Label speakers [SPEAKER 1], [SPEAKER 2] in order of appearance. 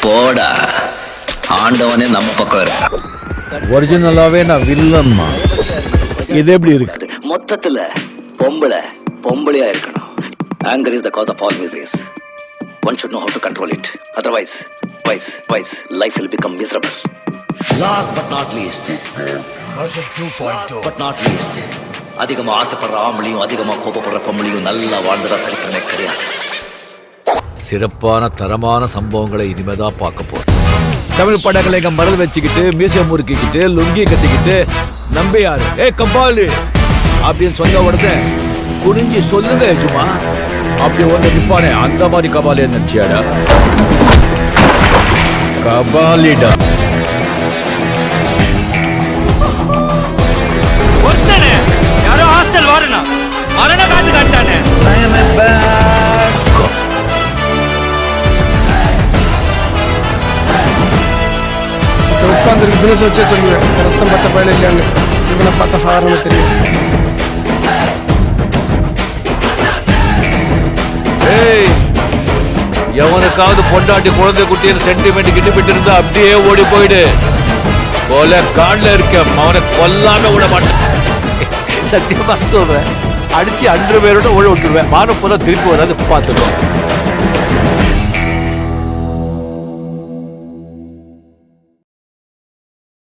[SPEAKER 1] போடா, ஆண்டவனே நம்ம பக்கம் இருக்க.
[SPEAKER 2] ஒரிஜினலாவே நான் வில்லன்மா. இது எப்படி இருக்கு?
[SPEAKER 1] மொத்தத்துல பொம்பளையா இருக்கணும். Anger is the cause of all miseries. One should know how to control it. Otherwise, life will become miserable. Last but not least, அதிகமா ஆசைப்படுற ஆம்பளையும் அதிகமா கோபப்படுற பொம்பளையும் நல்லா வாழ்ந்ததா சரித்திரமே கிடையாது.
[SPEAKER 2] சிறப்பான தரமான சம்பவங்களை இனிமேதான் பார்க்க போறோம். தமிழ் படங்களை எங்க மரல் வச்சுக்கிட்டு மியூசியம் முறுக்கிக்கிட்டு லுங்கி கட்டிக்கிட்டு நம்பியாரு கபாலு அப்படின்னு சொன்ன உடனே குனிஞ்சி சொல்லுங்க சும்மா அப்படி ஒன்று நிப்பானே, அந்த மாதிரி கபாலி நினைச்சியாடா? கபாலிடா
[SPEAKER 3] யாரோ ஹாஸ்டல் வாடனா மரண காட்டு காட்டானே.
[SPEAKER 4] உட்காந்துருக்கு பிளஸ் வச்சே சொல்லுவேன். ரத்தம் பத்த பயில இல்லையான்னு இவனை பார்த்தா சாதாரண தெரியும்.
[SPEAKER 2] எவனுக்காவது பொண்டாட்டி குழந்தை குட்டின்னு சென்டிமெண்ட் கிட்ட இருந்தா அப்படியே ஓடி போயிடு. போல காண்ல இருக்க அவனை கொல்லாம விட மாட்டேன். சத்தியமா சொல்றேன், அடிச்சு 2 பேரோட ஓட விட்டுருவேன். மானம் போல திருப்பி வராது பார்த்துக்கோ.